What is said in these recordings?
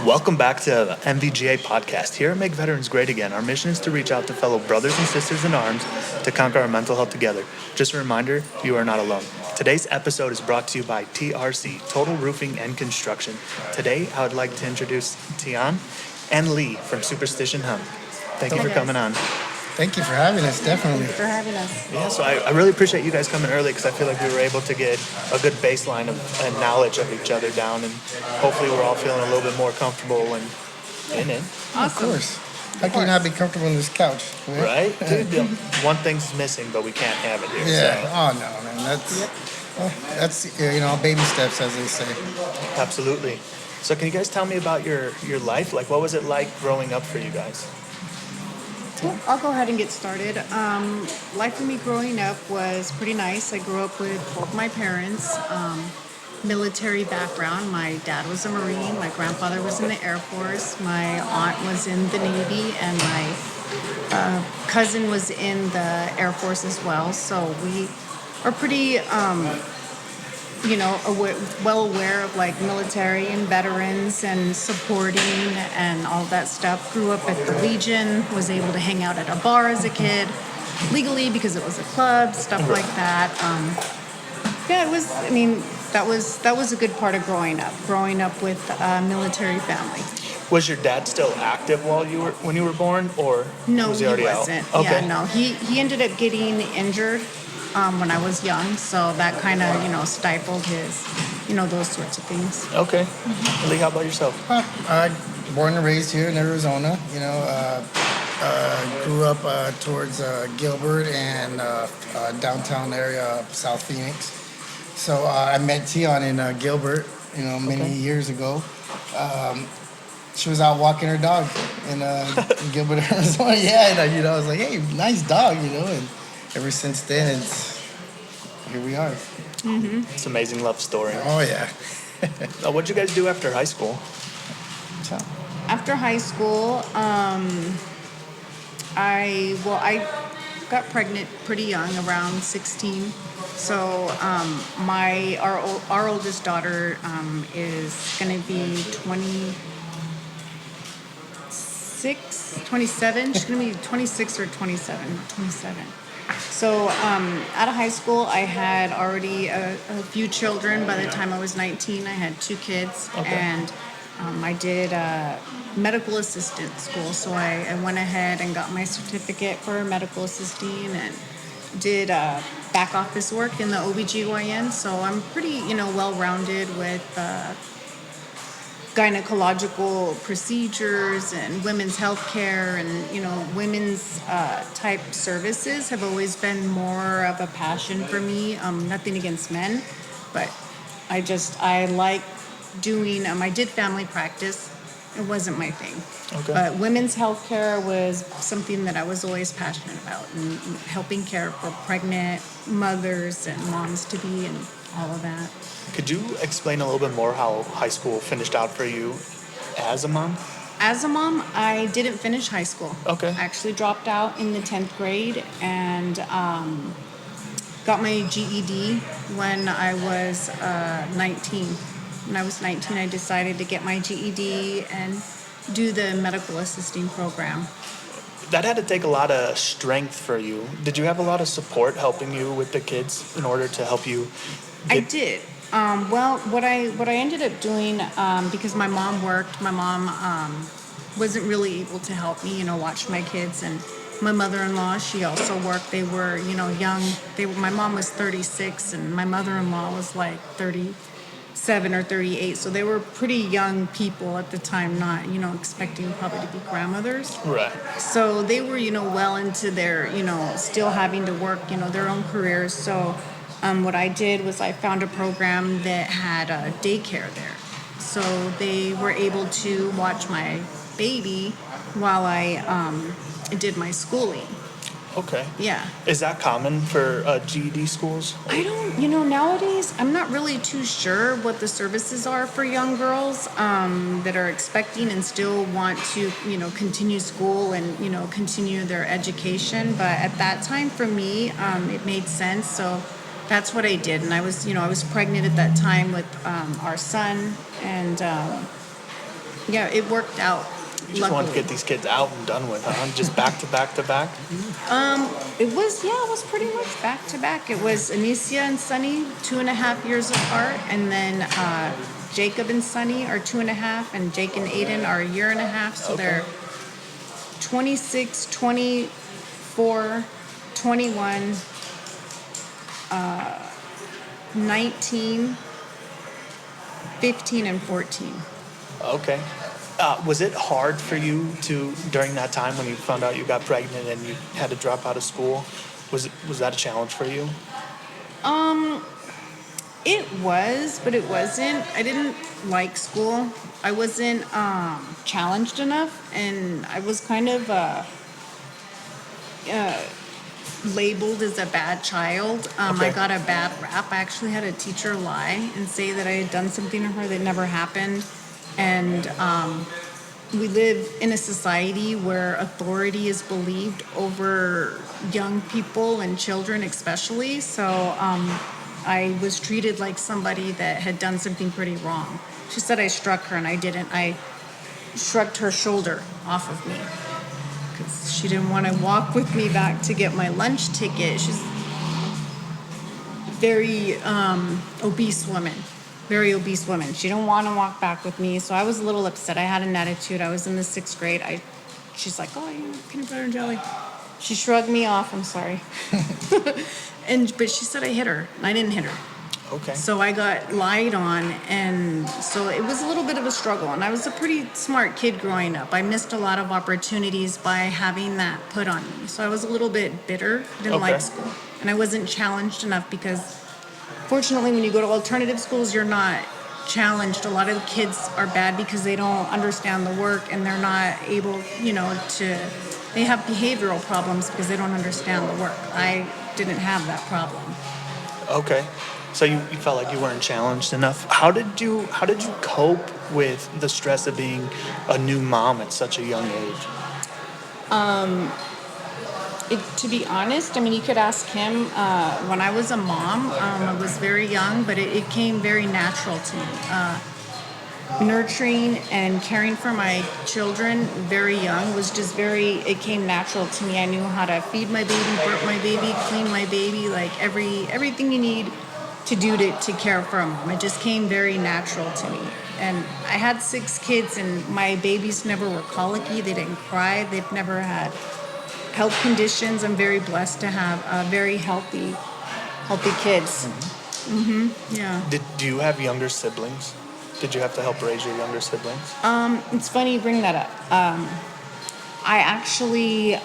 Welcome back to the MVGA podcast. Here at Make Veterans Great Again, our mission is to reach out to fellow brothers and sisters in arms to conquer our mental health together. Just a reminder, you are not alone. Today's episode is brought to you by TRC, Total Roofing and Construction. Today, I would like to introduce Tian and Lee from Superstition Hemp. Thank you for coming on. Thank you for having us, definitely. Thanks for having us. Yeah, so I really appreciate you guys coming early because I feel like we were able to get a good baseline of and knowledge of each other down, and hopefully we're all feeling a little bit more comfortable and in it. Awesome. Of course. How can you not be comfortable on this couch? Right? Dude, one thing's missing, but we can't have it here. Yeah. So. Oh, no, man. That's baby steps, as they say. Absolutely. So can you guys tell me about your life? Like, what was it like growing up for you guys? Well, I'll go ahead and get started. Life for me growing up was pretty nice. I grew up with both my parents, military background. My dad was a Marine. My grandfather was in the Air Force. My aunt was in the Navy, and my cousin was in the Air Force as well. So we are pretty, well aware of like military and veterans and supporting and all that stuff. Grew up at the Legion, was able to hang out at a bar as a kid, legally because it was a club, stuff like that. It was. I mean, that was a good part of growing up with a military family. Was your dad still active when you were born, or No, was he he already wasn't. out? Okay. Yeah, no, he ended up getting injured when I was young, so that kind of stifled his those sorts of things. Okay. Lee, how about yourself? I born and raised here in Arizona. Grew up towards Gilbert and downtown area, South Phoenix. So I met Tian in Gilbert, many years ago. She was out walking her dog in Gilbert, Arizona. Yeah, and I was like, hey, nice dog, and ever since then, here we are. Mm-hmm. It's an amazing love story. Oh, yeah. What'd you guys do after high school? After high school, I got pregnant pretty young, around 16. So our oldest daughter is going to be 27. She's going to be 26 or 27. So out of high school, I had already a few children. By the time I was 19, I had 2 kids. Okay. And I did medical assistant school. So I went ahead and got my certificate for medical assisting and did back office work in the OBGYN. So I'm pretty, well-rounded with gynecological procedures and women's health care and women's type services have always been more of a passion for me. Nothing against men, but I like doing I did family practice. It wasn't my thing. Okay. But women's health care was something that I was always passionate about, and helping care for pregnant mothers and moms to be and all of that. Could you explain a little bit more how high school finished out for you as a mom? As a mom, I didn't finish high school. Okay. I actually dropped out in the 10th grade and got my GED when I was 19. When I was 19, I decided to get my GED and do the medical assisting program. That had to take a lot of strength for you. Did you have a lot of support helping you with the kids in order to help you? I did. What I ended up doing, because my mom worked, my mom wasn't really able to help me, watch my kids, and my mother-in-law, she also worked. They were, young. My mom was 36, and my mother-in-law was like 37 or 38, so they were pretty young people at the time, not, expecting probably to be grandmothers. Right. So they were, well into their, still having to work, their own careers. So what I did was I found a program that had a daycare there. So they were able to watch my baby while I did my schooling. Okay. Yeah. Is that common for GED schools? I don't, nowadays, I'm not really too sure what the services are for young girls that are expecting and still want to, continue school and, continue their education. But at that time, for me, it made sense. So that's what I did. And I was pregnant at that time with our son. And Yeah, it worked out. You just wanted to Luckily. get these kids out and done with, huh? Just back to back to back? It was pretty much back to back. It was Anicia and Sunny, 2.5 years apart, and then Jacob and Sunny are 2.5, and Jake and Aiden are 1.5 years. So Okay. they're 26, 24, 21, 19, 15, and 14. Okay. Was it hard for you to, during that time when you found out you got pregnant and you had to drop out of school, was that a challenge for you? It was, but it wasn't. I didn't like school. I wasn't challenged enough, and I was kind of labeled as a bad child. Okay. I got a bad rap. I actually had a teacher lie and say that I had done something to her that never happened. And we live in a society where authority is believed over young people and children especially. So I was treated like somebody that had done something pretty wrong. She said I struck her, and I didn't. I shrugged her shoulder off of me because she didn't want to walk with me back to get my lunch ticket. She's very obese woman. Very obese woman. She didn't want to walk back with me, so I was a little upset. I had an attitude. I was in the 6th grade. She's like, "Oh, you peanut butter and jelly." She shrugged me off. I'm sorry. But she said I hit her, and I didn't hit her. Okay. So I got lied on, and so it was a little bit of a struggle. And I was a pretty smart kid growing up. I missed a lot of opportunities by having that put on me. So I was a little bit bitter. Didn't Okay. like school, and I wasn't challenged enough because, fortunately, when you go to alternative schools, you're not challenged. A lot of the kids are bad because they don't understand the work, and they're not able, they have behavioral problems because they don't understand the work. I didn't have that problem. Okay. So you felt like you weren't challenged enough. How did you cope with the stress of being a new mom at such a young age? To be honest, I mean, you could ask him. When I was a mom, I was very young, but it came very natural to me. Nurturing and caring for my children very young was just it came natural to me. I knew how to feed my baby, burp my baby, clean my baby, like everything you need to do to care for a mom. It just came very natural to me. And I had 6 kids, and my babies never were colicky. They didn't cry. They've never had health conditions. I'm very blessed to have very healthy kids. Yeah. Do you have younger siblings? Did you have to help raise your younger siblings? It's funny you bring that up. I actually,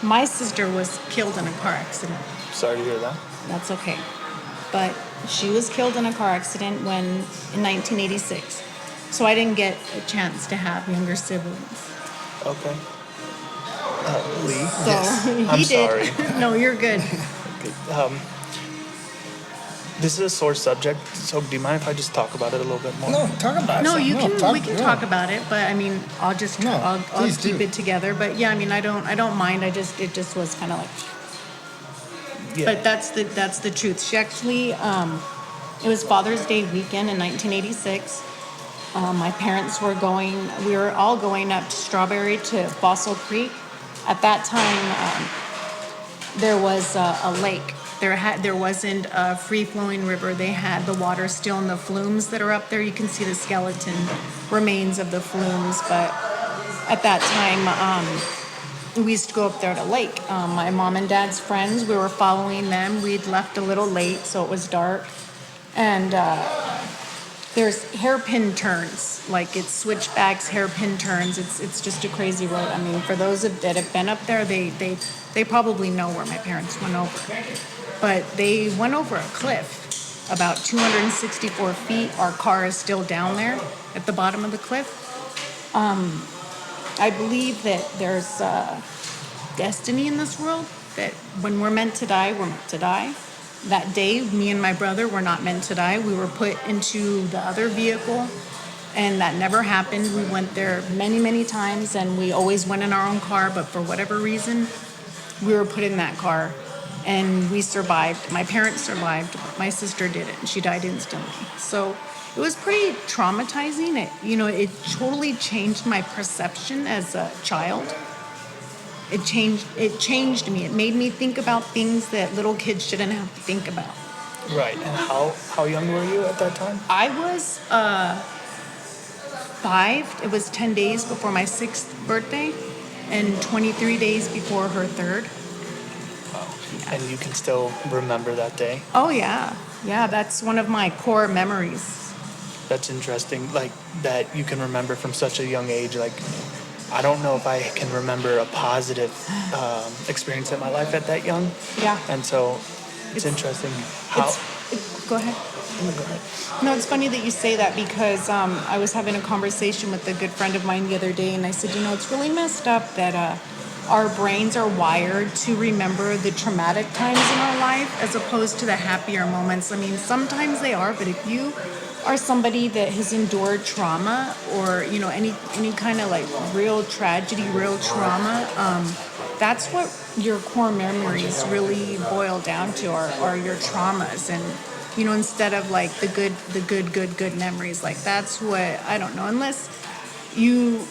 my sister was killed in a car accident. Sorry to hear that. That's okay. But she was killed in a car accident in 1986. So I didn't get a chance to have younger siblings. Okay. Lee? So I'm he did. sorry. No, you're good. This is a sore subject, so do you mind if I just talk about it a little bit more? No, talk about it. No, you can. We can talk it. about it, but I mean, I'll just I'll please keep do. it together. But yeah, I mean, I don't mind. It just was kind of like. Yeah. But that's the truth. She actually, it was Father's Day weekend in 1986. My parents we were all going up to Strawberry to Fossil Creek. At that time, there was a lake. There wasn't a free-flowing river. They had the water still in the flumes that are up there. You can see the skeleton remains of the flumes. But at that time, we used to go up there to lake. My mom and dad's friends, we were following them. We'd left a little late, so it was dark. And there's hairpin turns, like it's switchbacks, hairpin turns. It's just a crazy road. I mean, for those that have been up there, they probably know where my parents went over. But they went over a cliff about 264 feet. Our car is still down there at the bottom of the cliff. I believe that there's destiny in this world, that when we're meant to die, we're meant to die. That day, me and my brother were not meant to die. We were put into the other vehicle, and that never happened. We went there many, many times, and we always went in our own car, but for whatever reason, we were put in that car, and we survived. My parents survived, but my sister didn't. She died instantly. So it it was pretty traumatizing. It totally changed my perception as a child. It changed me. It made me think about things that little kids shouldn't have to think about. Right. And how young were you at that time? I was 5. It was 10 days before my 6th birthday and 23 days before her 3rd. Wow. And you can still remember that day? Oh, yeah. Yeah, that's one of my core memories. That's interesting. Like, that you can remember from such a young age. Like, I don't know if I can remember a positive experience in my life at that young. Yeah. And so it's interesting how. Go ahead. Go ahead. No, it's funny that you say that because I was having a conversation with a good friend of mine the other day, and I said, it's really messed up that our brains are wired to remember the traumatic times in our life as opposed to the happier moments. I mean, sometimes they are, but if you are somebody that has endured trauma or, any kind of like real tragedy, real trauma, that's what your core memories really boil down to are your traumas. And instead of like the good memories, like that's what, I don't know, unless you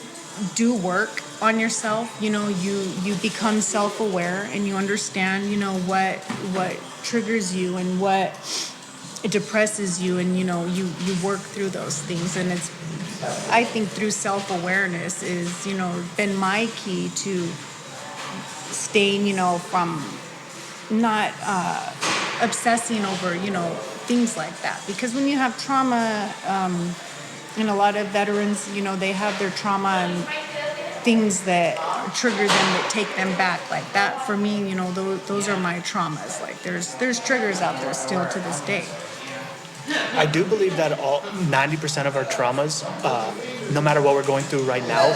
do work on yourself, you become self-aware and you understand, what triggers you and what depresses you, and you work through those things. And it's, I think, through self-awareness is been my key to staying from not obsessing over things like that, because when you have trauma, and a lot of veterans, they have their trauma and things that trigger them, that take them back. Like that for me, those are my traumas. Like there's triggers out there still to this day. I do believe that 90% of our traumas, no matter what we're going through right now,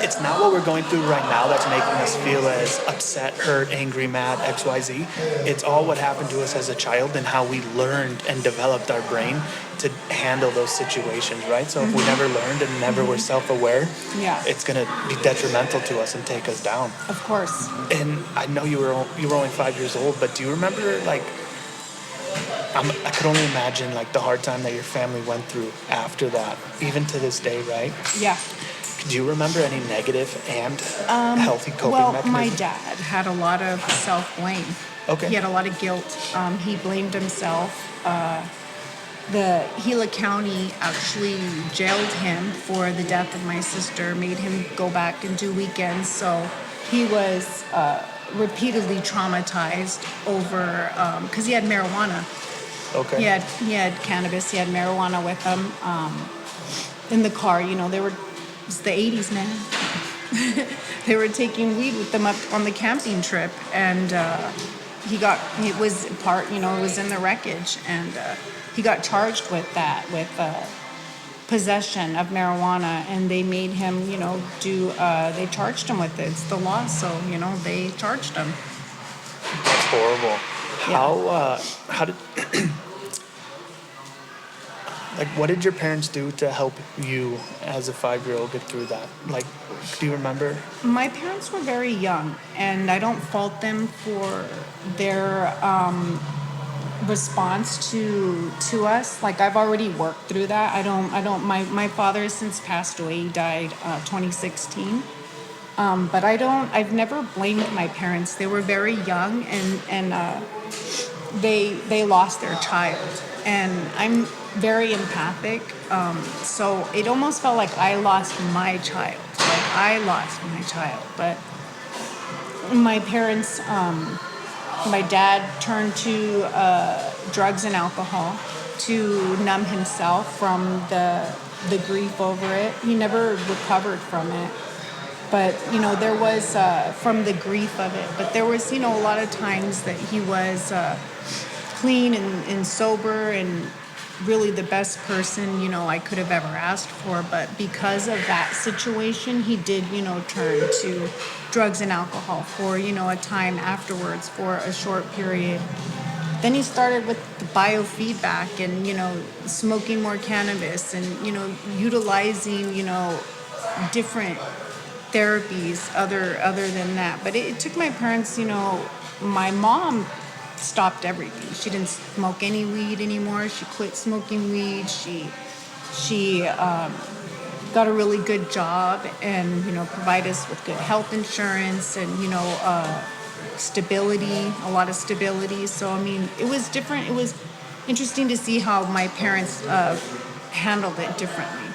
it's not what we're going through right now that's making us feel as upset, hurt, angry, mad, XYZ. It's all what happened to us as a child and how we learned and developed our brain to handle those situations, right? So if we never learned and never were self-aware, it's going to be detrimental to us and take us down. Of course. And I know you were only 5 years old, but do you remember, like, I could only imagine like the hard time that your family went through after that, even to this day, right? Yeah. Do you remember any negative and healthy coping mechanisms? My dad had a lot of self-blame. Okay. He had a lot of guilt. He blamed himself. The Gila County actually jailed him for the death of my sister, made him go back and do weekends. So he was repeatedly traumatized over, because he had marijuana. Okay. He had cannabis. He had marijuana with him in the car. It's the 80s, man. They were taking weed with them up on the camping trip, and it was in the wreckage, and he got charged with that, with possession of marijuana, and they made him, they charged him with it. It's the law, so, they charged him. That's horrible. Yeah. How did, like, what did your parents do to help you as a 5-year-old get through that? Like, do you remember? My parents were very young, and I don't fault them for their response to us. Like, I've already worked through that. My father has since passed away. He died 2016. But I've never blamed my parents. They were very young, and they lost their child. And I'm very empathic. So it almost felt like I lost my child. But my parents, my dad turned to drugs and alcohol to numb himself from the grief over it. He never recovered from it. But, there was, from the grief of it, but there was, a lot of times that he was clean and sober and really the best person, I could have ever asked for. But because of that situation, he did, turn to drugs and alcohol for, a time afterwards for a short period. Then he started with the biofeedback and, smoking more cannabis and, utilizing, different therapies other than that. But it took my parents, my mom stopped everything. She didn't smoke any weed anymore. She quit smoking weed. She She got a really good job and, provide us with good health insurance and, stability, a lot of stability. So, I mean, it was different. It was interesting to see how my parents handled it differently.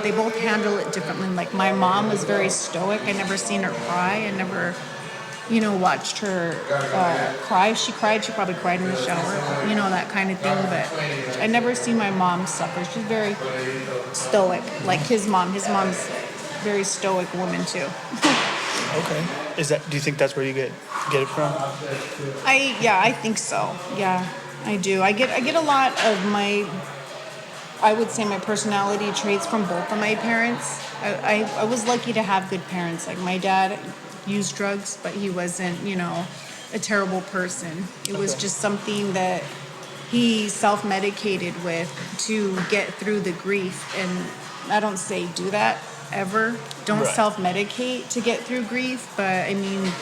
They both handle it differently. Like my mom was very stoic. I never seen her cry. I never, watched her cry. If she cried, she probably cried in the shower, that kind of thing. But I never seen my mom suffer. She's very stoic, like his mom. His mom's very stoic woman too. Okay. Do you think that's where you get it from? I think so. Yeah, I do. I get a lot of I would say my personality traits from both of my parents. I was lucky to have good parents. Like my dad used drugs, but he wasn't, a terrible person. It was just something that he self-medicated with to get through the grief. And I don't say do that ever. Don't Right. self-medicate to get through grief. But I mean,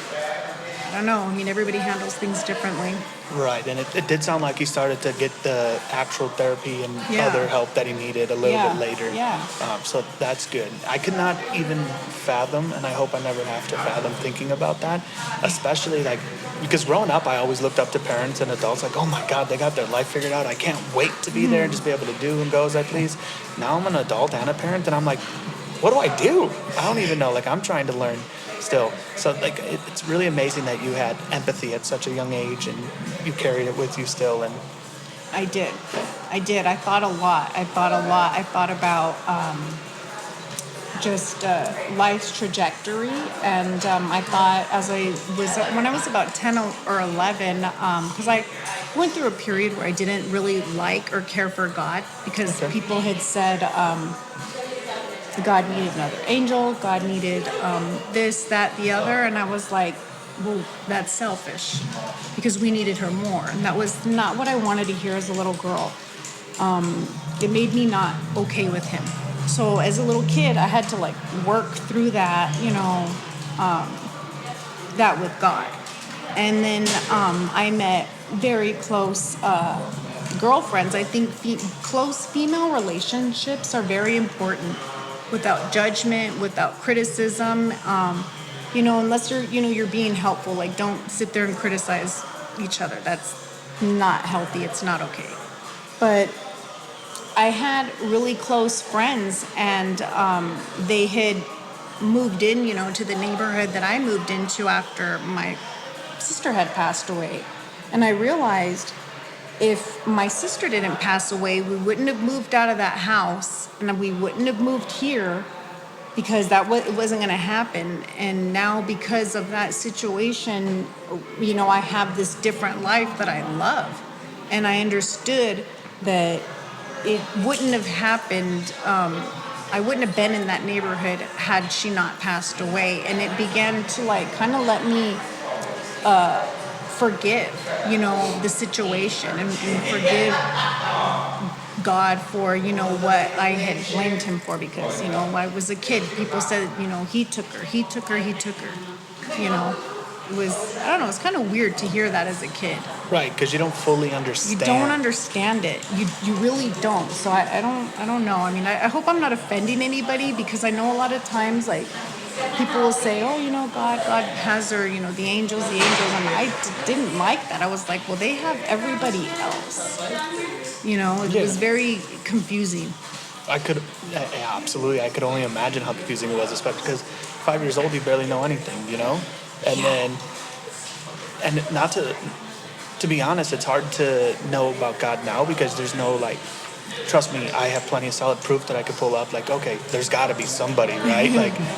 I don't know. I mean, everybody handles things differently. Right, and it did sound like he started to get the actual therapy and Yeah. other help that he needed a little bit later. Yeah. So that's good. I could not even fathom, and I hope I never have to fathom thinking about that, especially because growing up, I always looked up to parents and adults like, oh my God, they got their life figured out. I can't wait to be there and just be able to do and go as I please. Now I'm an adult and a parent, and I'm like, what do I do? I don't even know. Like, I'm trying to learn still. So, it's really amazing that you had empathy at such a young age and you carried it with you still. And I did. I thought a lot. I thought about just life's trajectory. And I thought when I was about 10 or 11, because I went through a period where I didn't really like or care for God because Okay. people had said, God needed another angel, God needed this, that, the other. And I was like, well, that's selfish because we needed her more. And that was not what I wanted to hear as a little girl. It made me not okay with him. So as a little kid, I had to work through that, that with God. And then I met very close girlfriends. I think close female relationships are very important. Without judgment, without criticism, unless you're being helpful. Like, don't sit there and criticize each other. That's not healthy. It's not okay. But I had really close friends, and they had moved in, to the neighborhood that I moved into after my sister had passed away. And I realized if my sister didn't pass away, we wouldn't have moved out of that house, and we wouldn't have moved here because it wasn't going to happen. And now, because of that situation, I have this different life that I love, and I understood that it wouldn't have happened. I wouldn't have been in that neighborhood had she not passed away, and it began to kind of let me forgive, the situation and forgive God for, what I had blamed him for because, when I was a kid, people said, he took her. It was, I don't know, it's kind of weird to hear that as a kid. right, because you don't fully understand. You don't understand it. You really don't. So I don't know. I mean, I hope I'm not offending anybody because I know a lot of times, people will say, oh, God has her, the angels. And I didn't like that. I was like, well, they have everybody else. It was very confusing. Yeah, absolutely. I could only imagine how confusing it was, especially because 5 years old, you barely know anything, And then, and not to be honest, it's hard to know about God now because there's no trust me, I have plenty of solid proof that I could pull up. Okay, there's got to be somebody, right?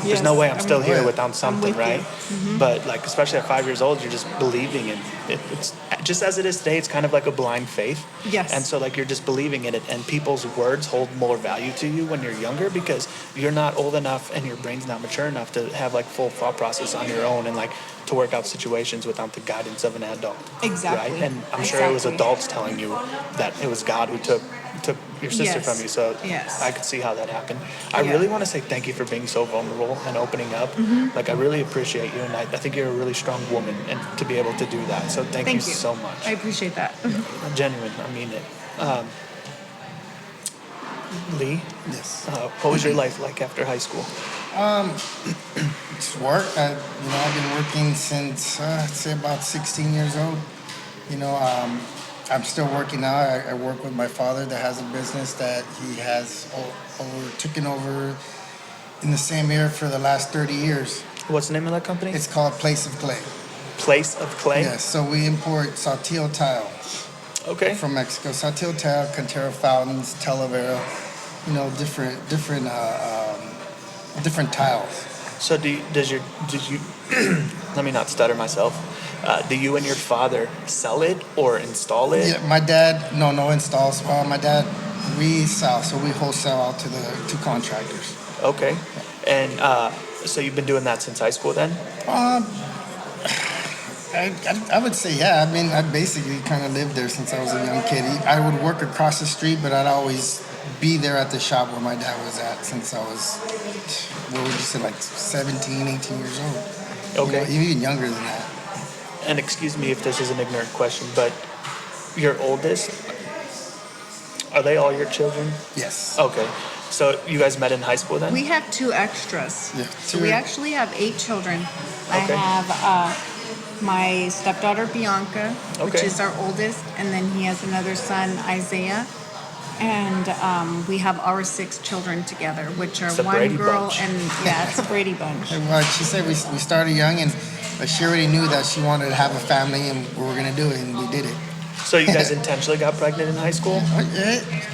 There's no way I'm still here without something, right? Mm-hmm. But especially at 5 years old, you're just believing in it. It's just as it is today. It's kind of like a blind faith. Yes. And so you're just believing in it, and people's words hold more value to you when you're younger because you're not old enough and your brain's not mature enough to have full thought process on your own and to work out situations without the guidance of an adult. Exactly. Right? And I'm sure it was adults telling you that it was God who took your sister Yes. from you, so Yes. I could see how that happened. I Yeah. really want to say thank you for being so vulnerable and opening up. Mm-hmm. I really appreciate you, and I think you're a really strong woman, and to be able to do that. So thank you so much. I appreciate that. Genuine, I mean it. Lee. Yes. What was your life like after high school? Just work. I've been working since I'd say about 16 years old. You know, I'm still working now. I work with my father that has a business that he has taken over in the same year for the last 30 years. What's the name of that company? It's called Place of Clay. Place of Clay? Yes, so we import saltillo tile Okay. from Mexico. Saltillo tile, Cantera fountains, Talavera, different tiles. So did you let me not stutter myself. Do you and your father sell it or install it? Yeah, my dad, no installs. My dad, we sell, so we wholesale out to contractors. Okay. And so you've been doing that since high school then? I would say, yeah. I mean, I basically kind of lived there since I was a young kid. I would work across the street, but I'd always be there at the shop where my dad was at since I was, what would you say, like 17, 18 years old. Okay. Even younger than that. And excuse me if this is an ignorant question, but your oldest, are they all your children? Yes. Okay. So you guys met in high school then? We have 2 extras. Yeah. So we actually have 8 children. I Okay. have my stepdaughter Bianca, which Okay. is our oldest, and then he has another son, Isaiah. And we have our 6 children together, which are It's a 1 Brady girl bunch. and it's a Brady bunch. And, she said we started young, but she already knew that she wanted to have a family, and we were going to do it, and we did it. So you guys intentionally got pregnant in high school?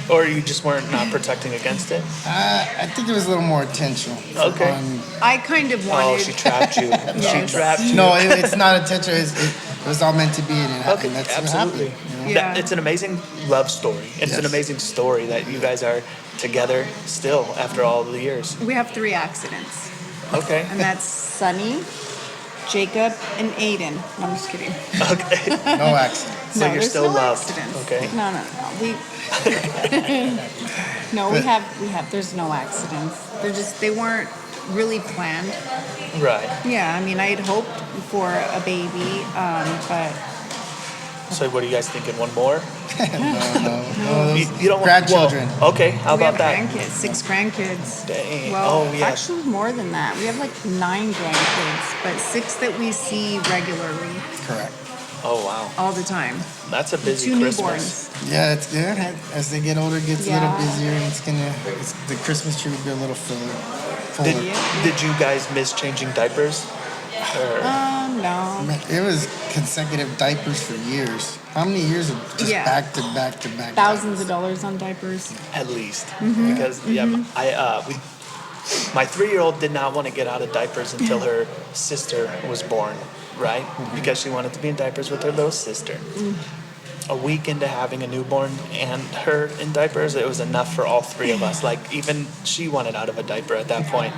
Or you just weren't not protecting against it? I think it was a little more intentional. Okay. I kind of wanted. Oh, she trapped you. She Yes. trapped you. No, it's not intentional. It was all meant to be, and it happened. Okay, That's absolutely. what happened. Yeah. It's an amazing love story. It's an Yes. amazing story that you guys are together still after all the years. We have 3 accidents, Okay. and that's Sunny, Jacob, and Aiden. No, I'm just kidding. Okay. No accident. So No, you're there's still no loved. accidents. Okay. No. We no, we have. There's no accidents. They weren't really planned. Right. Yeah, I mean, I had hoped for a baby, but So what are you guys thinking? One more? No, You don't want grandchildren. Whoa. Okay. How we about have that? grandkids, 6 grandkids. Dang. Well, Oh, yeah. actually more than that. We have like 9 grandkids, but 6 that we see regularly, Correct. Oh, wow. all the time. That's a busy 2 Christmas. newborns. Yeah, it's good. As they get older, it gets a Yeah. little busier, and the Christmas tree will be a little fuller. Did you guys miss changing diapers? Or, No. Man, it was consecutive diapers for years. How many years of just Yeah. back to back to back? Thousands of dollars on diapers. at least. Mm-hmm. Because, my 3-year-old did not want to get out of diapers until her sister was born, right? Because she wanted to be in diapers with her little sister. A week into having a newborn and her in diapers, it was enough for all 3 of us. Like, even she wanted out of a diaper at that point.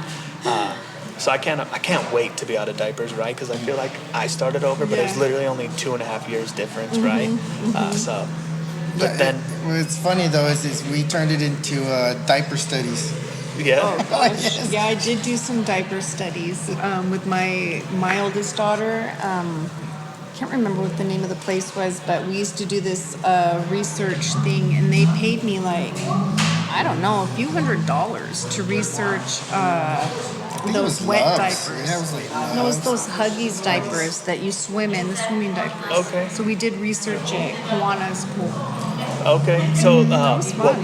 So I can't wait to be out of diapers, right? Because I feel like I started over, but it was Yeah. literally only 2.5 years difference, right? But then, What's funny though is we turned it into diaper studies. yeah. Oh gosh. Yeah, I did do some diaper studies with my oldest daughter. Can't remember what the name of the place was, but we used to do this research thing, and they paid me like, I don't know, a few $100s to research those wet Loves. diapers. Yeah, it was like No, it was Loves. those Huggies diapers that you swim in, the swimming diapers. Okay. So we did research at Kiwanis Pool. Okay. So was fun.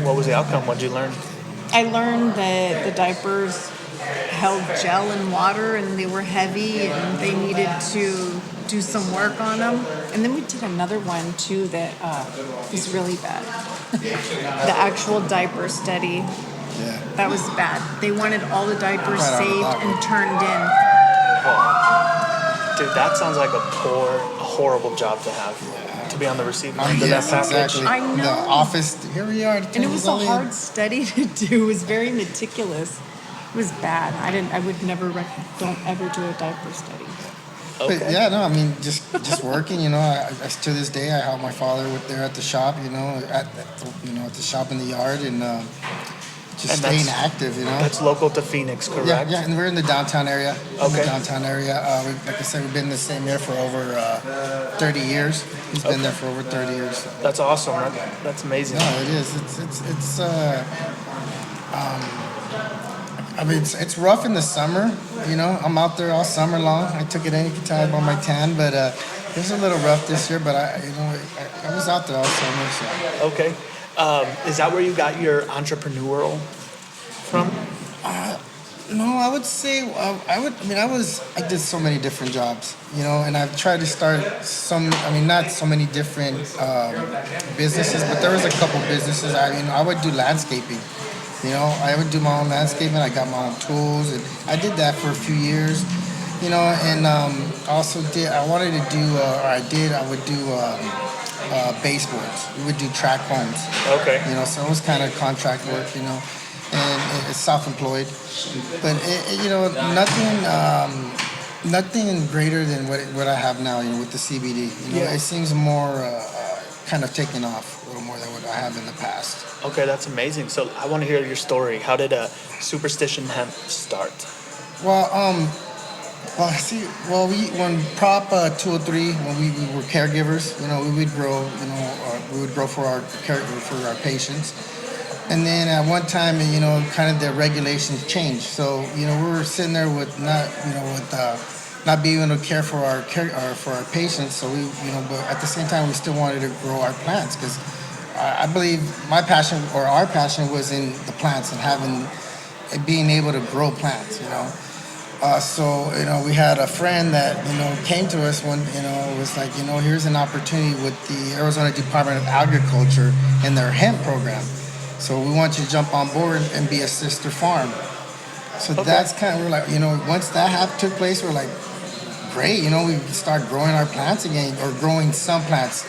what was the outcome? What did you learn? I learned that the diapers held gel and water, and they were heavy, and they needed to do some work on them. And then we did another one too that was really bad. The actual diaper study, Yeah. that was bad. They wanted all the diapers Right on the saved bottom. and turned in. Dude, that sounds like a horrible job to have. To be on the receiving end of Yes, that package. exactly. I know. The office. Here we are. And it was a hard study to do. It was very meticulous. It was bad. I would never don't ever do a diaper study. Okay. But yeah, no, I mean, just working. I to this day I help my father there at the shop. At the shop in the yard, and just And staying that's- active, That's local to Phoenix, Yeah, correct? yeah, and we're in the downtown area. Okay. Like I said, we've been in the same area for over 30 years. He's been there for over 30 years. So. That's awesome. That's amazing. No, it is. It's I mean, it's rough in the summer. I'm out there all summer long. I took it anytime on my tan, but it was a little rough this year. But I was out there all summer. So. Okay. Is that where you got your entrepreneurial from? No, I would say I did so many different jobs, and I've tried to start not so many different businesses, but there was a couple businesses. I would do landscaping. I would do my own landscaping. I got my own tools, and I did that for a few years. And also I wanted to do, I would do baseboards. We would do track homes. Okay. So it was kind of contract work, and it's self-employed. But nothing greater than what I have now, with the CBD. Yeah. It seems more kind of taking off a little more than what I have in the past. Okay, that's amazing. So I want to hear your story. How did Superstition Hemp start? When Prop 203, when we were caregivers, we would grow for our patients. And then at one time, kind of the regulations changed. So, we were sitting there with not being able to care for our patients. So but at the same time, we still wanted to grow our plants because I believe our passion was in the plants and being able to grow plants. So we had a friend that came to us when was like here's an opportunity with the Arizona Department of Agriculture and their hemp program. So we want you to jump on board and be a sister farm. So that's kind of, we're like, once that took place, we're like, great, we can start growing our plants again, or growing some plants.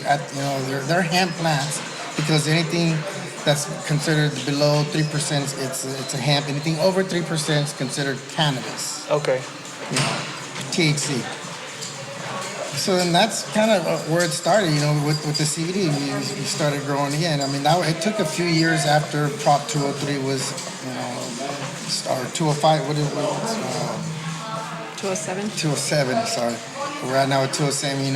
They're hemp plants because anything that's considered below 3%, it's a hemp. Anything over 3% is considered cannabis. Okay. THC. So then that's kind of where it started, with the CBD. We started growing again. It took a few years after Prop 203 was, or 205, what is it? 207. 207, sorry. We're at now at 207,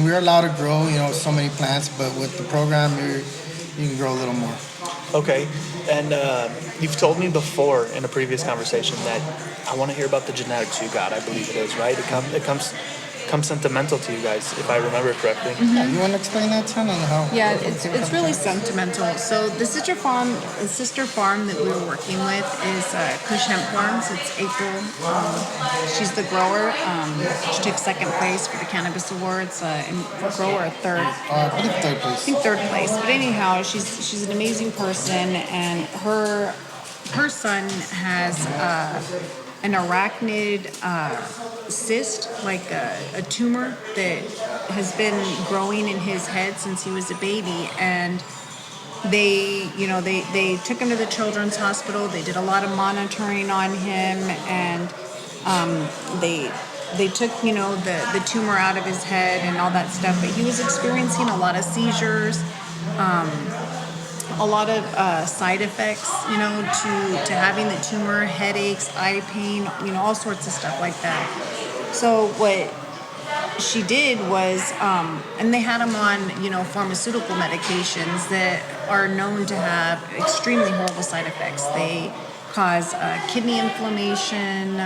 we're allowed to grow, so many plants, but with the program, you can grow a little more. Okay. And you've told me before in a previous conversation that I want to hear about the genetics you got, I believe it is, right? It comes sentimental to you guys, if I remember correctly. Mm-hmm. Yeah, you want to explain that, Ton, on how? Yeah, it's really sentimental. So the sister farm that we were working with is Kush Hemp Farms. It's April. She's the grower. She took second place for the Cannabis Awards, and for grower third. I believe third place. I think third place. But anyhow, she's an amazing person, and her son has an arachnid cyst, like a tumor that has been growing in his head since he was a baby, and they took him to the children's hospital. They did a lot of monitoring on him, and they took the tumor out of his head and all that stuff, but he was experiencing a lot of seizures, a lot of side effects, to having the tumor, headaches, eye pain, all sorts of stuff like that. So what she did was, and they had him on, pharmaceutical medications that are known to have extremely horrible side effects. They cause kidney inflammation,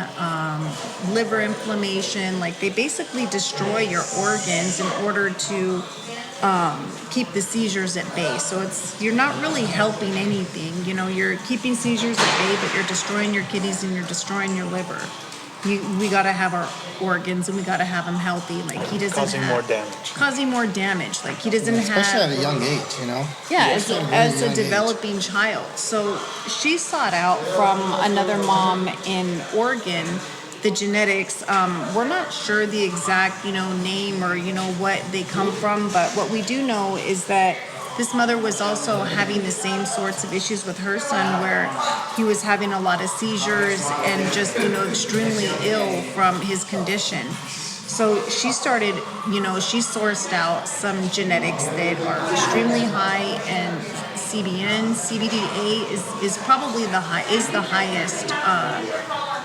liver inflammation. Like, they basically destroy your organs in order to keep the seizures at bay. So you're not really helping anything. You're keeping seizures at bay, but you're destroying your kidneys and you're destroying your liver. We got to have our organs, and we got to have them healthy. Like, he doesn't Causing more damage. Like, he doesn't Especially have. at a young age, Yeah, as a young developing child. So she sought out from another mom in Oregon the genetics. We're not sure the exact, name or, what they come from, but what we do know is that this mother was also having the same sorts of issues with her son, where he was having a lot of seizures and just, extremely ill from his condition. So she started, she sourced out some genetics that are extremely high in CBN, CBDA is probably the highest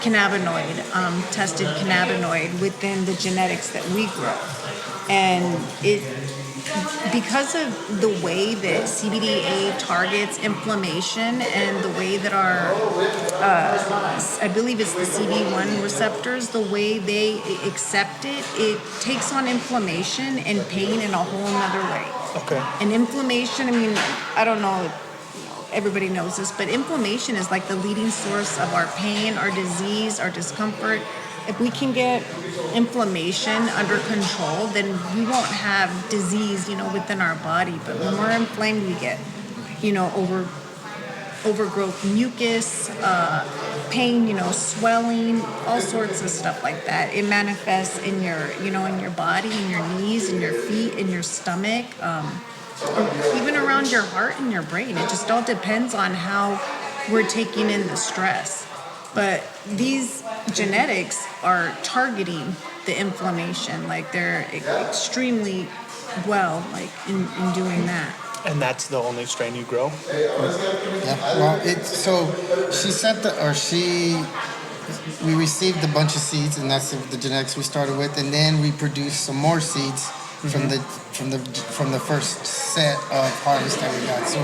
cannabinoid, tested cannabinoid within the genetics that we grow, and because of the way that CBDA targets inflammation and the way that our, I believe it's the CB1 receptors, the way they accept it, it takes on inflammation and pain in a whole nother way. Okay. And inflammation, I mean, I don't know if everybody knows this, but inflammation is like the leading source of our pain, our disease, our discomfort. If we can get inflammation under control, then we won't have disease, within our body. But when we're inflamed, we get, overgrowth, mucus, pain, swelling, all sorts of stuff like that. It manifests in your, in your body, in your knees, in your feet, in your stomach, or even around your heart and your brain. It just all depends on how we're taking in the stress. But these genetics are targeting the inflammation. Like they're extremely well, like in doing that. And that's the only strain you grow? Yeah. Well, we received a bunch of seeds, and that's the genetics we started with, and then we produced some more seeds from the first set of harvest that we got. So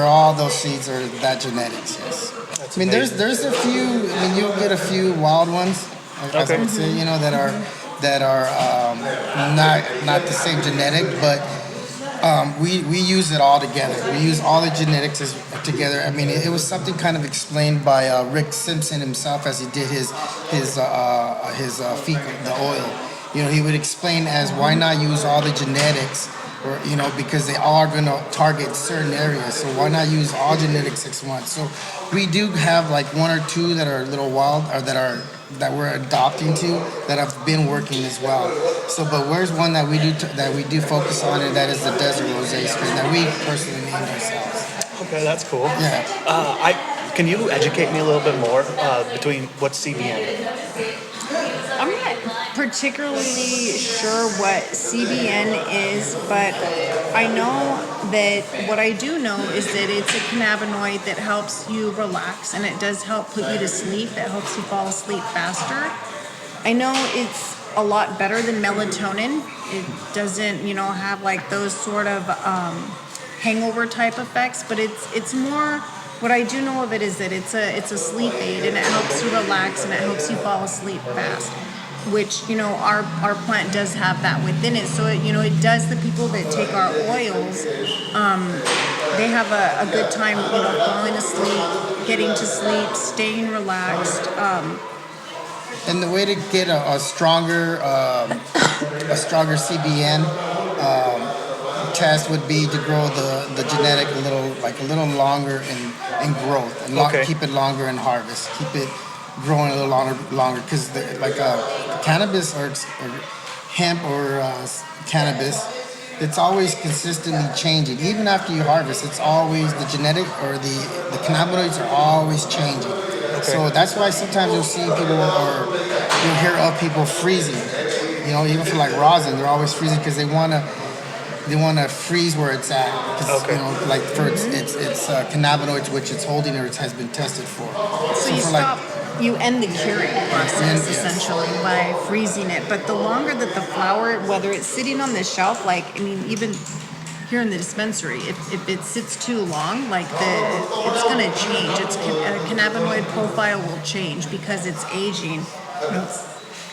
all those seeds are that genetics. Yes. That's I mean, amazing. there's a few. I mean, you'll get a few wild ones, as I would say, that are not the same genetic, but we use it all together. We use all the genetics together. I mean, it was something kind of explained by Rick Simpson himself as he did his fecal, the oil. He would explain as why not use all the genetics, or because they all are going to target certain areas. So why not use all genetics at once? So we do have like one or two that are a little wild, or that we're adopting to, that have been working as well. So, but where's one that we do focus on, and that is the desert rosé strain that we personally named ourselves. Okay, that's cool. Yeah. Can you educate me a little bit more between what's CBN? I'm not particularly sure what CBN is, but I know that what I do know is that it's a cannabinoid that helps you relax, and it does help put you to sleep. It helps you fall asleep faster. I know it's a lot better than melatonin. It doesn't, have like those sort of hangover type effects, but it's more. What I do know of it is that it's a sleep aid, and it helps you relax, and it helps you fall asleep fast, which our plant does have that within it. So it does. The people that take our oils, they have a good time falling asleep, getting to sleep, staying relaxed. And the way to get a stronger CBN test would be to grow the genetic a little longer in growth, and keep it longer in harvest. Keep it growing a little longer, because cannabis or hemp or cannabis, it's always consistently changing. Even after you harvest, it's always the genetic or the cannabinoids are always changing. Okay. So that's why sometimes you'll see people, or you'll hear of people freezing. Even for like rosin, they're always freezing because they want to freeze where it's at. Okay. Like for its cannabinoids, which it's holding or it has been tested for. So you end the curing process essentially by freezing it. But the longer that the flower, whether it's sitting on the shelf, even here in the dispensary, if it sits too long, it's going to change. Its cannabinoid profile will change because it's aging. It's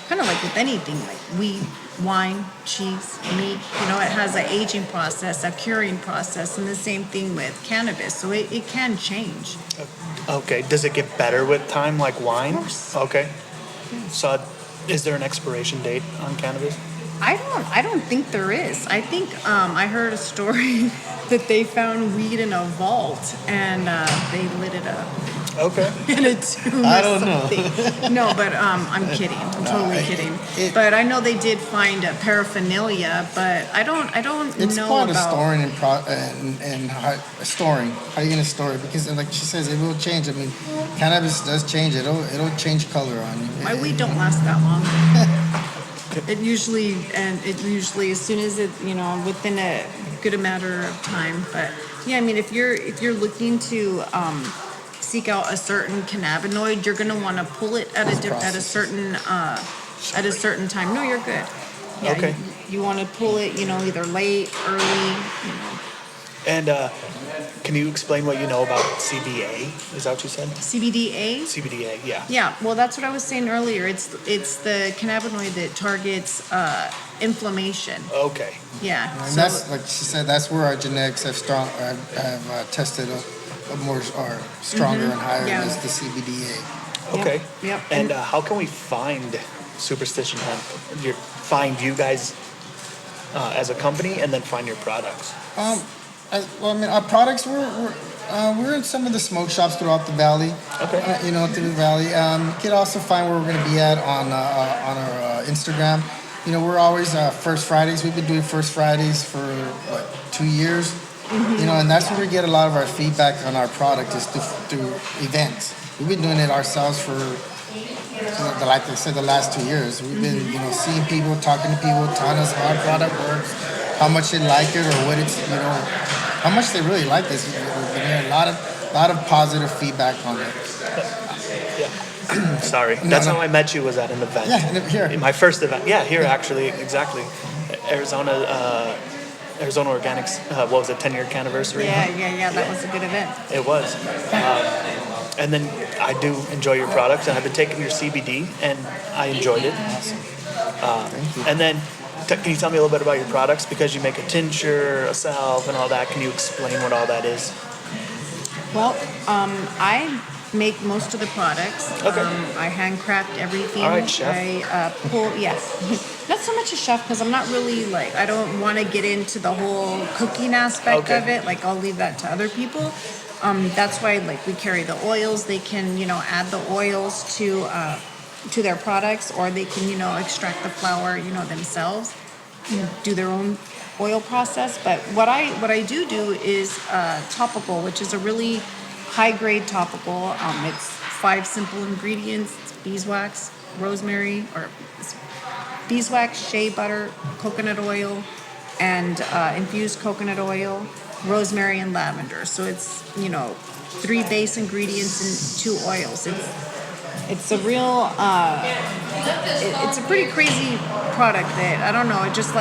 kind of like with anything, like wheat, wine, cheese, meat. It has an aging process, a curing process, and the same thing with cannabis. So it can change. Okay. Does it get better with time, like wine? Of course. Okay. So, is there an expiration date on cannabis? I don't think there is. I think I heard a story that they found weed in a vault and they lit it up. Okay. In a tomb I or don't know. something. No, but I'm kidding. I'm totally kidding. But I know they did find paraphernalia, but I don't It's know part about of storing and storing. How are you gonna store it? Because like she says, it will change. I mean, cannabis does change. It'll change color on you. My weed don't last that long. It usually as soon as it, within a good amount of time. But Yeah, I mean, if you're looking to seek out a certain cannabinoid, you're gonna want to pull it at at a certain time. No, you're good. Yeah, Okay. you want to pull it, either late, early. And can you explain what you know about CBA? Is that what you said? CBDA. CBDA, yeah. Yeah, well, that's what I was saying earlier. It's the cannabinoid that targets inflammation. Okay. Yeah. And So that's like she said. That's where our genetics have tested a more or stronger and higher Yeah. is the CBDA. Okay. Yep. And how can we find Superstition Hemp? Find you guys as a company, and then find your products. Our products we're in some of the smoke shops throughout the valley. Okay. Through the valley. You can also find where we're going to be at on our Instagram. We're always First Fridays. We've been doing First Fridays for 2 years. And that's where we get a lot of our feedback on our product is through events. We've been doing it ourselves for, like I said, the last 2 years. We've been, seeing people, talking to people, telling us how our product works, how much they like it, or what it's, how much they really like this. We've been hearing a lot of positive feedback on it. Yeah. Sorry. That's how I met you, was at an event. Yeah, and here. In my first event. Yeah, here actually, exactly. Arizona Organics, what was it, 10-year anniversary? yeah, that was a good event. It was. And then I do enjoy your products, and I've been taking your CBD, and I enjoyed it. Awesome. Thank you. And then, can you tell me a little bit about your products? Because you make a tincture, a salve, and all that. Can you explain what all that is? Well, I make most of the products. Okay. I handcraft everything. All right, chef. I not so much a chef because I'm not really I don't want to get into the whole cooking aspect Okay. of it. I'll leave that to other people. That's why we carry the oils. They can add the oils to their products, or they can extract the flower themselves, do their own oil process. But what I do is topical, which is a really high grade topical. It's 5 simple ingredients: it's beeswax, rosemary, or beeswax, shea butter, coconut oil, and infused coconut oil, rosemary, and lavender. So it's 3 base ingredients and 2 oils. It's a real it's a pretty crazy product that I don't know. It just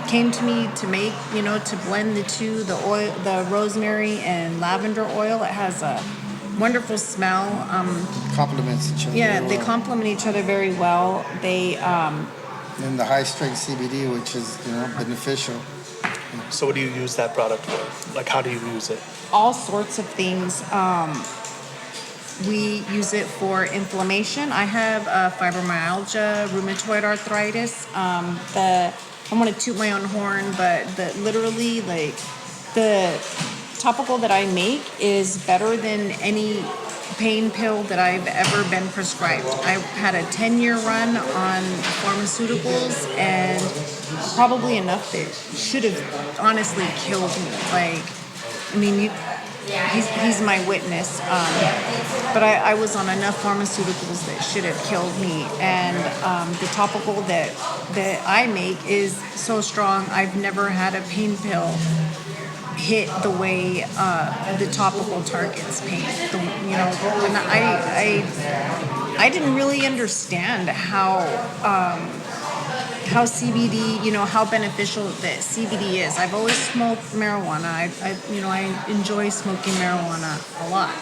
came to me to make, to blend the two, the rosemary and lavender oil. It has a wonderful smell. Complements each other. Yeah, very they well. complement each other very well. They And the high strength CBD, which is beneficial. So what do you use that product for? How do you use it? all sorts of things. We use it for inflammation. I have fibromyalgia, rheumatoid arthritis. I want to toot my own horn, but literally the topical that I make is better than any pain pill that I've ever been prescribed. I had a 10-year run on pharmaceuticals, and probably enough that should have honestly killed me. He's my witness. But I was on enough pharmaceuticals that should have killed me. And the topical that I make is so strong. I've never had a pain pill hit the way the topical targets pain. And I didn't really understand how CBD, how beneficial that CBD is. I've always smoked marijuana. I enjoy smoking marijuana a lot.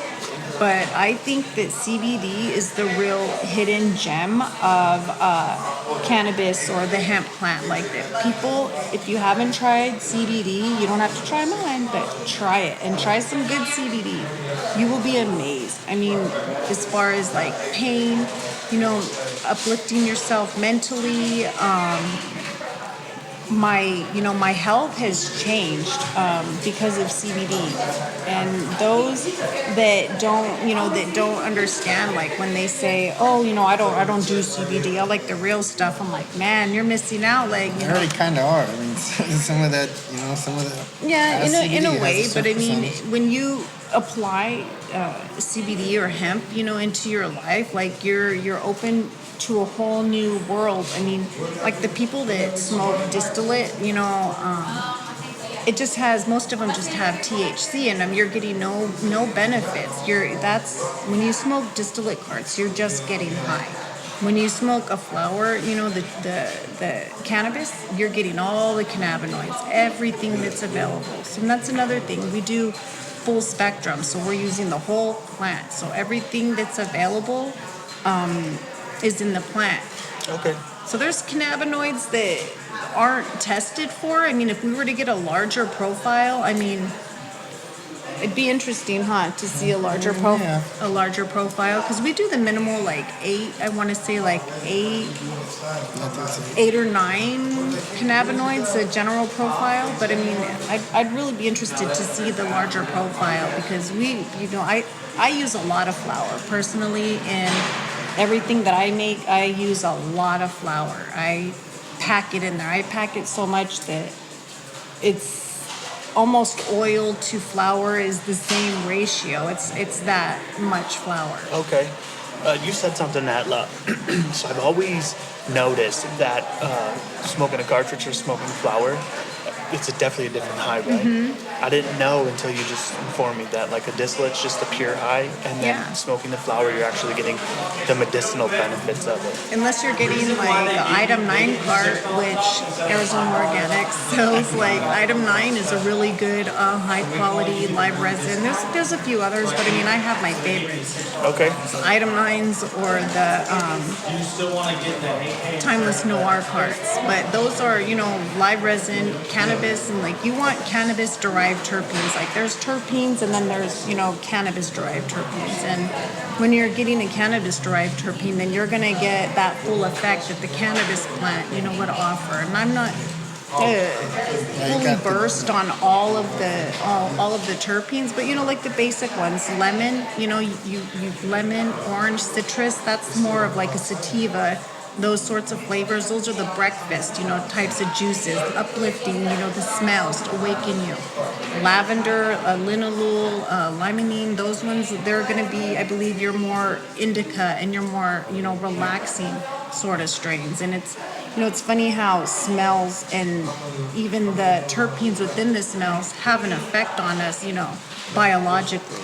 But I think that CBD is the real hidden gem of cannabis or the hemp plant. People, if you haven't tried CBD, you don't have to try mine, but try it and try some good CBD. You will be amazed. As far as pain, uplifting yourself mentally. My health has changed because of CBD, and those that don't understand, when they say, oh, I don't do CBD, I like the real stuff. I'm like, man, you're missing out. You already kind of are. Some of the yeah, in a way, but percentage. when you apply CBD or hemp, into your life, you're open to a whole new world. The people that smoke distillate, it just has, most of them just have THC in them. You're getting no benefits. That's when you smoke distillate carts, you're just getting high. When you smoke a flower, the cannabis, you're getting all the cannabinoids, everything that's available. So that's another thing. We do full spectrum, so we're using the whole plant. So everything that's available is in the plant. Okay. So there's cannabinoids that aren't tested for. I mean, if we were to get a larger profile, I mean, it'd be interesting, to see a larger profile, because we do the minimal like 8. I want to say like 8 or 9 cannabinoids, the general profile. But I mean, I'd really be interested to see the larger profile, because I use a lot of flour personally, and everything that I make, I use a lot of flour. I pack it in there. I pack it so much that it's almost oil to flour is the same ratio. It's that much flour. Okay. You said something that, so I've always noticed that smoking a cartridge or smoking flower, it's definitely a different high, right? Mm-hmm. I didn't know until you just informed me that like a distillate's just a pure high, and then smoking the flower, you're actually getting the medicinal benefits of it. Unless you're getting like the item 9 cart, which Arizona Organics sells. Like item 9 is a really good high quality live resin. There's a few others, but I mean, I have my favorites. Okay. So item 9s or the timeless noir carts, but those are live resin cannabis, and like you want cannabis derived terpenes. Like there's terpenes, and then there's cannabis derived terpenes. And when you're getting a cannabis derived terpene, then you're gonna get that full effect that the cannabis plant would offer. And I'm not fully versed on all of the terpenes, but like the basic ones, lemon, you lemon, orange, citrus, that's more of like a sativa. Those sorts of flavors, those are the breakfast, types of juices, uplifting, the smells to awaken you. Lavender, linalool, limonene, those ones, they're going to be, I believe, your more indica and your more, relaxing sort of strains. And it's funny how smells and even the terpenes within the smells have an effect on us, biologically.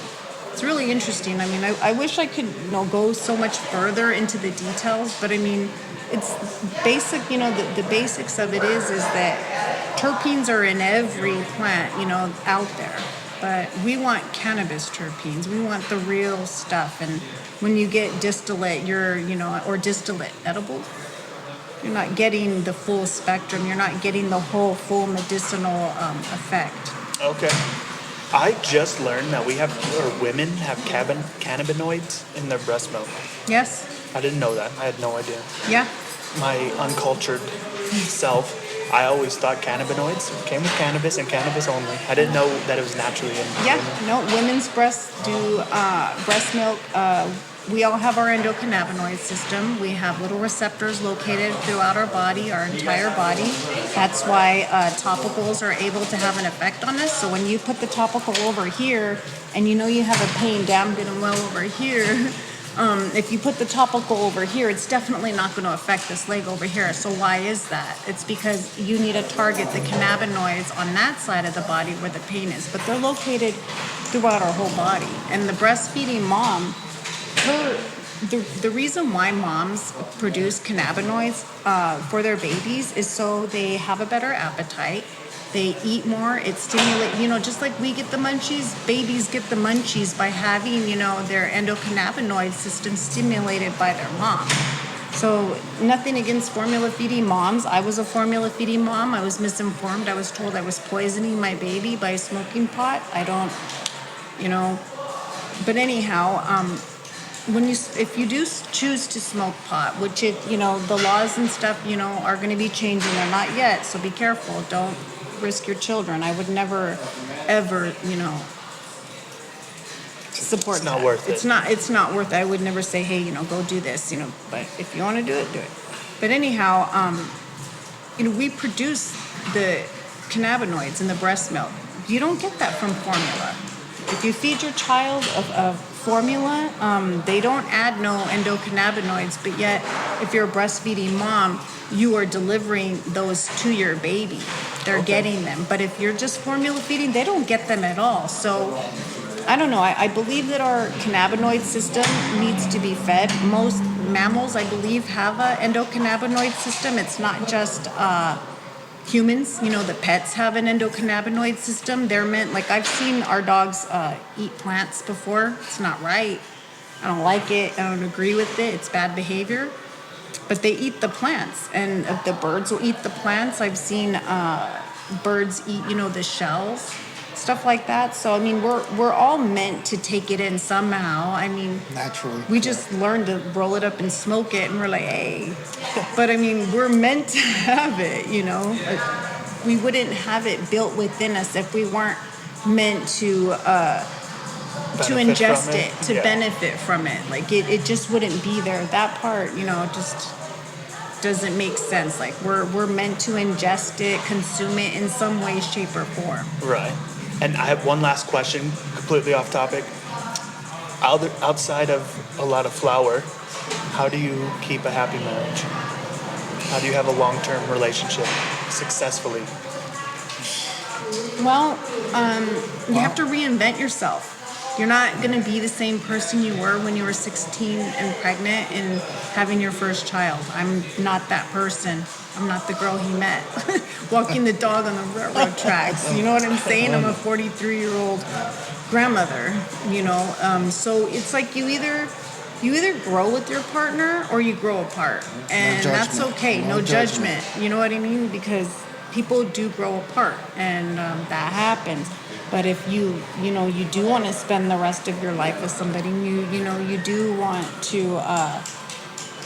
It's really interesting. I mean, I wish I could, go so much further into the details, but I mean, it's basic, the basics of it is that terpenes are in every plant, out there. But we want cannabis terpenes. We want the real stuff. And when you get distillate, or distillate edible, you're not getting the full spectrum. You're not getting the whole full medicinal effect. Okay. I just learned that women have cannabinoids in their breast milk. Yes. I didn't know that. I had no idea. Yeah. My uncultured self, I always thought cannabinoids came with cannabis and cannabis only. I didn't know that it was naturally in women. Yeah. No, women's breasts do breast milk. We all have our endocannabinoid system. We have little receptors located throughout our body, our entire body. That's why topicals are able to have an effect on us. So when you put the topical over here, and you have a pain damn good and well over here, if you put the topical over here, it's definitely not going to affect this leg over here. So why is that? It's because you need to target the cannabinoids on that side of the body where the pain is. But they're located throughout our whole body. And the breastfeeding mom, the reason why moms produce cannabinoids for their babies is so they have a better appetite, they eat more, it stimulates, just like we get the munchies, babies get the munchies by having, their endocannabinoid system stimulated by their mom. So nothing against formula feeding moms. I was a formula feeding mom. I was misinformed. I was told I was poisoning my baby by smoking pot. I don't, but anyhow, if you do choose to smoke pot, which the laws and stuff, are going to be changing. They're not yet, so be careful. Don't risk your children. I would never, ever, support It's not that. worth it. It's not worth it. I would never say, hey, go do this, but if you want to do it, do it. But anyhow, we produce the cannabinoids in the breast milk. You don't get that from formula. If you feed your child of formula, they don't add no endocannabinoids, but yet if you're a breastfeeding mom, you are delivering those to your baby. they're getting them. But if you're just formula feeding, they don't get them at all. So I don't know. I believe that our cannabinoid system needs to be fed. Most mammals, I believe, have an endocannabinoid system. It's not just humans. The pets have an endocannabinoid system. They're meant, like I've seen our dogs eat plants before. It's not right. I don't like it. I don't agree with it. It's bad behavior. But they eat the plants, and the birds will eat the plants. I've seen birds eat, the shells, stuff like that. So I mean, we're all meant to take it in somehow. I mean, naturally. We just learned to roll it up and smoke it, and we're like, hey. But I mean, we're meant to have it. We wouldn't have it built within us if we weren't meant to ingest it, to benefit from it. Like it just wouldn't be there. That part, just doesn't make sense. Like we're meant to ingest it, consume it in some way, shape, or form. Right. And I have one last question, completely off topic. Outside of a lot of flour, how do you keep a happy marriage? How do you have a long-term relationship successfully? Well, you have to reinvent yourself. You're not going to be the same person you were when you were 16 and pregnant and having your first child. I'm not that person. I'm not the girl he met walking the dog on the railroad tracks. You know what I'm saying? I'm a 43-year-old grandmother, So it's like you either grow with your partner or you grow apart. And that's okay. No judgment. You know what I mean? Because people do grow apart, and that happens. But if you do want to spend the rest of your life with somebody, you do want to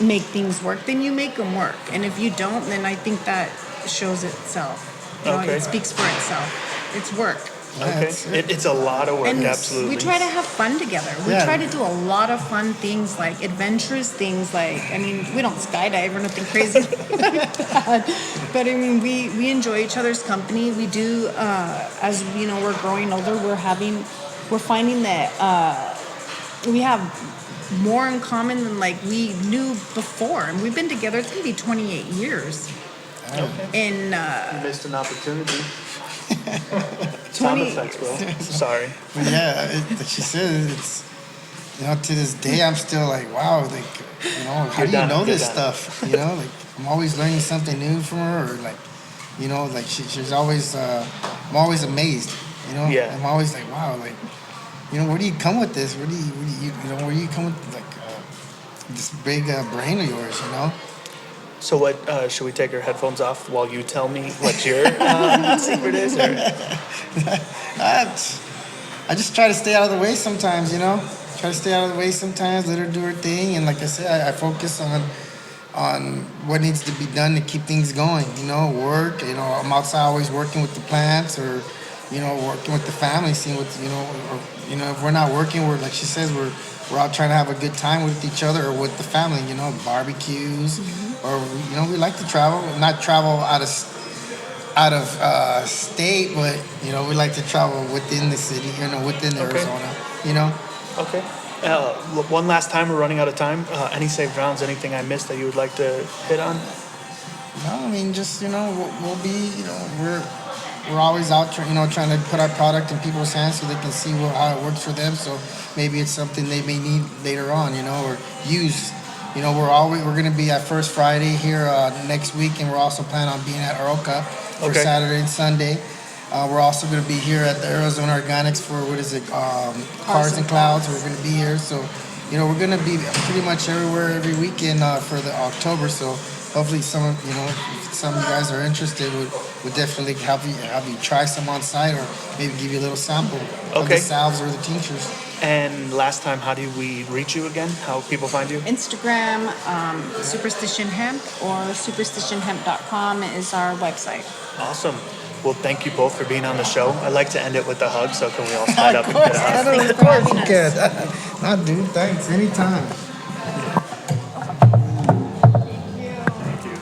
make things work, then you make them work. And if you don't, then I think that shows itself. It speaks for itself. It's work. Okay. It's a lot of work, and absolutely. We try to have fun together. We try to do a lot of fun things, like adventurous things. We don't skydive or nothing crazy like that. But I mean, we enjoy each other's company. We do, as we're growing older, we're finding that we have more in common than we knew before. And we've been together, it's gonna be 28 years. Okay. And you missed an opportunity. 20 effects, bro. Sorry. But like she said, it's to this day I'm still like, wow, how do you know this stuff? I'm always learning something new from her, or she's always I'm always amazed. I'm always like, wow, where do you come with this? Where do you come with this big brain of yours? So what, should we take our headphones off while you tell me what your secret is? Or? I just try to stay out of the way sometimes, Try to stay out of the way sometimes, let her do her thing. And like I said, I focus on what needs to be done to keep things going, work. I'm outside always working with the plants or, working with the family, seeing what, or, if we're not working, we're, like she says, we're out trying to have a good time with each other or with the family, barbecues. Mm-hmm. Or we like to travel, not travel out of state, but we like to travel within the city, within Arizona, Okay. One last time, we're running out of time. Any safe rounds? Anything I missed that you would like to hit on? No, just we'll be we're always out trying to put our product in people's hands so they can see how it works for them. So maybe it's something they may need later on, or use. We're going to be at First Friday here next week, and we're also planning on being at Earl Cup for Saturday and Sunday. We're also going to be here at the Arizona Organics for Cars and Clouds. We're going to be here, so we're going to be pretty much everywhere every weekend for the October. So hopefully some of you guys are interested, would definitely have you try some on site, or maybe give you a little sample of the salves or the tinctures. And last time, how do we reach you again? How people find you? Instagram, Superstition Hemp, or superstitionhemp.com is our website. Awesome. Well, thank you both for being on the show. I like to end it with a hug, so can we all stand up and get a hug? Of course you can. No, dude, thanks. Anytime. Thank you.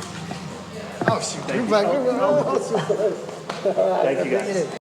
Oh, shoot. Thank you guys.